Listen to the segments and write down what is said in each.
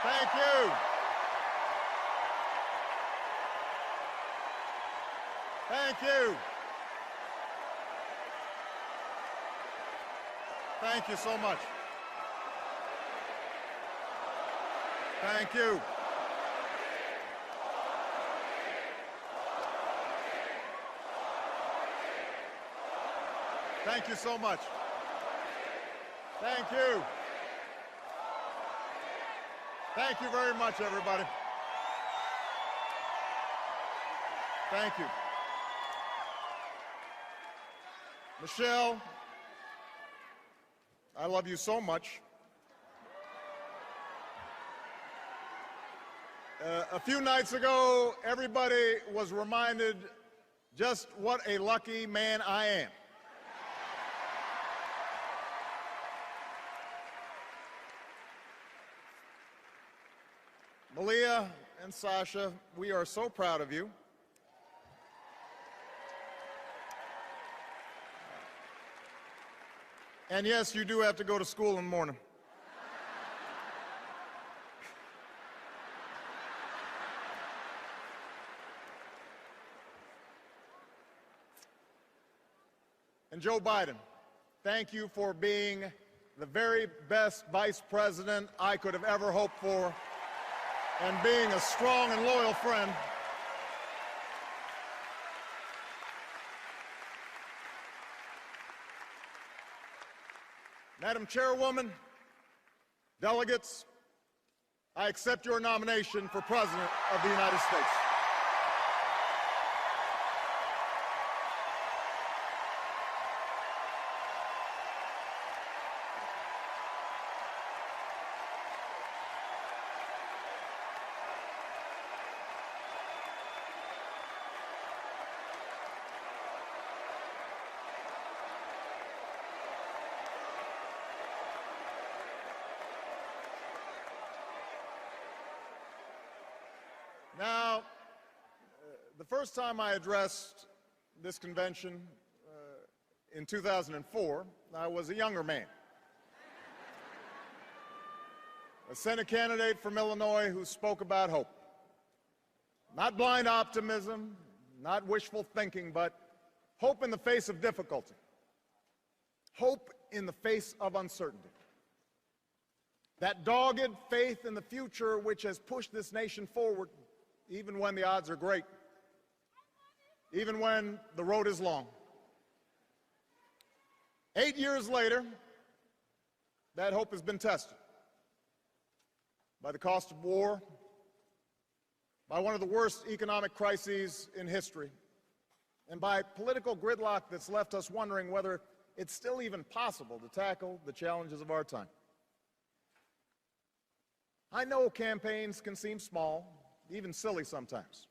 Thank you. Thank you. Thank you so much. Thank you. Thank you so much. Thank you. Thank you very much, everybody. Thank you. Michelle, I love you so much. A few nights ago, everybody was reminded just what a lucky man I am. Malia and Sasha, we are so proud of you. And yes, you do have to go to school in the morning. And Joe Biden, thank you for being the very best vice president I could have ever hoped for, and being a strong and loyal friend. Madam Chairwoman, delegates, I accept your nomination for President of the United States. Now, the first time I addressed this convention in 2004, I was a younger man. A Senate candidate from Illinois who spoke about hope. Not blind optimism, not wishful thinking, but hope in the face of difficulty. Hope in the face of uncertainty. That dogged faith in the future which has pushed this nation forward even when the odds are great, even when the road is long. 8 years later, that hope has been tested by the cost of war, by one of the worst economic crises in history, and by political gridlock that's left us wondering whether it's still even possible to tackle the challenges of our time. I know campaigns can seem small, even silly sometimes.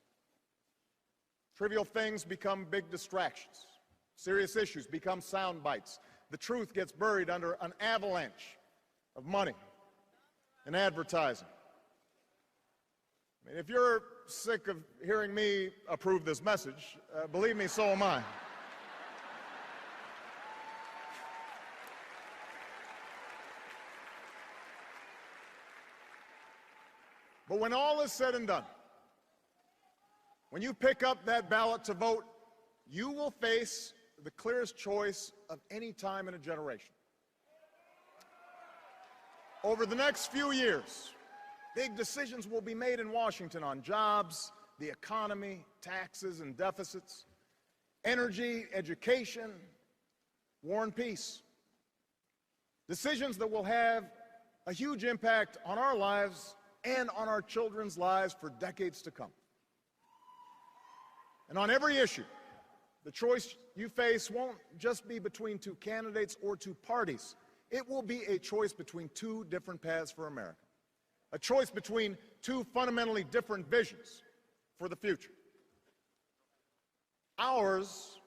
Trivial things become big distractions. Serious issues become sound bites. The truth gets buried under an avalanche of money and advertising. I mean, if you're sick of hearing me approve this message, believe me, so am I. But when all is said and done, when you pick up that ballot to vote, you will face the clearest choice of any time in a generation. Over the next few years, big decisions will be made in Washington on jobs, the economy, taxes and deficits, energy, education, war and peace. Decisions that will have a huge impact on our lives and on our children's lives for decades to come. And on every issue, the choice you face won't just be between two candidates or two parties. It will be a choice between two different paths for America, a choice between two fundamentally different visions for the future. Ours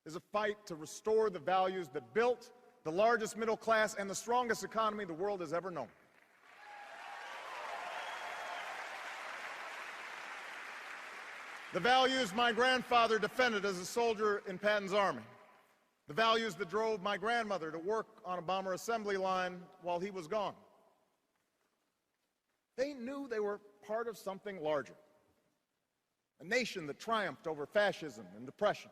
is a fight to restore the values that built the largest middle class and the strongest economy the world has ever known. The values my grandfather defended as a soldier in Patton's army. The values that drove my grandmother to work on a bomber assembly line while he was gone. They knew they were part of something larger. A nation that triumphed over fascism and depression.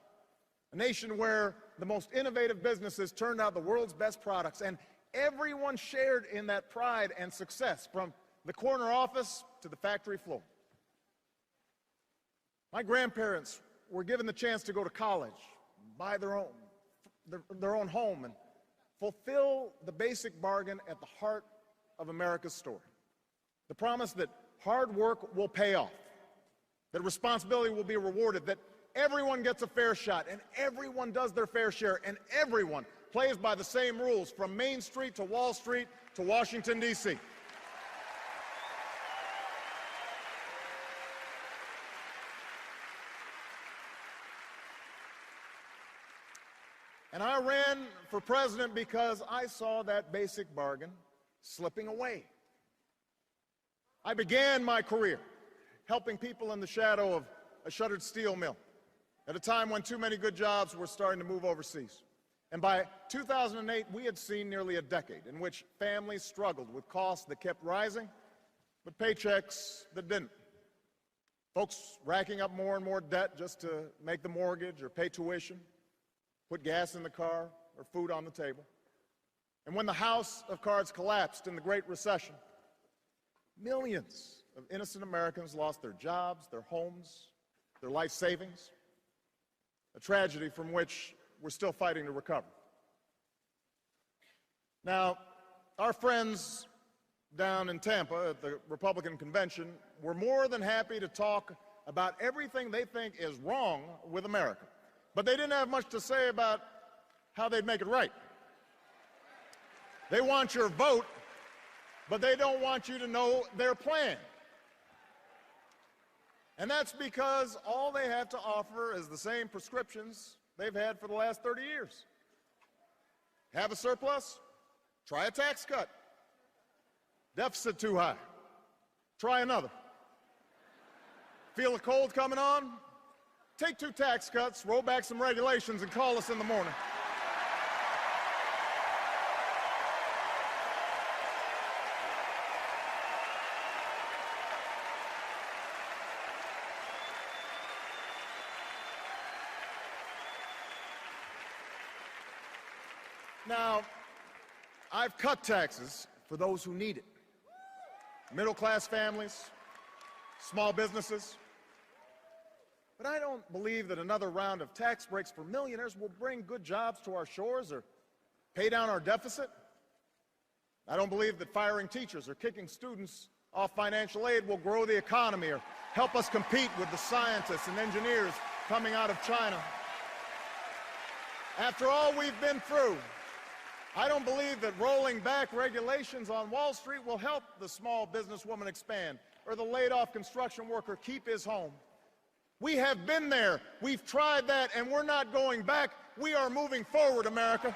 A nation where the most innovative businesses turned out the world's best products, and everyone shared in that pride and success, from the corner office to the factory floor. My grandparents were given the chance to go to college, buy their own home, and fulfill the basic bargain at the heart of America's story. The promise that hard work will pay off, that responsibility will be rewarded, that everyone gets a fair shot, and everyone does their fair share, and everyone plays by the same rules, from Main Street to Wall Street to Washington, D.C. And I ran for president because I saw that basic bargain slipping away. I began my career helping people in the shadow of a shuttered steel mill at a time when too many good jobs were starting to move overseas. And by 2008, we had seen nearly a decade in which families struggled with costs that kept rising, but paychecks that didn't. Folks racking up more and more debt just to make the mortgage or pay tuition, put gas in the car or food on the table. And when the house of cards collapsed in the Great Recession, millions of innocent Americans lost their jobs, their homes, their life savings, a tragedy from which we're still fighting to recover. Now, our friends down in Tampa at the Republican convention were more than happy to talk about everything they think is wrong with America, but they didn't have much to say about how they'd make it right. They want your vote, but they don't want you to know their plan. And that's because all they have to offer is the same prescriptions they've had for the last 30 years. Have a surplus? Try a tax cut. Deficit too high? Try another. Feel a cold coming on? Take 2 tax cuts, roll back some regulations, and call us in the morning. Now, I've cut taxes for those who need it. Middle-class families, small businesses. But I don't believe that another round of tax breaks for millionaires will bring good jobs to our shores or pay down our deficit. I don't believe that firing teachers or kicking students off financial aid will grow the economy or help us compete with the scientists and engineers coming out of China. After all we've been through, I don't believe that rolling back regulations on Wall Street will help the small businesswoman expand or the laid-off construction worker keep his home. We have been there. We've tried that, and we're not going back. We are moving forward, America.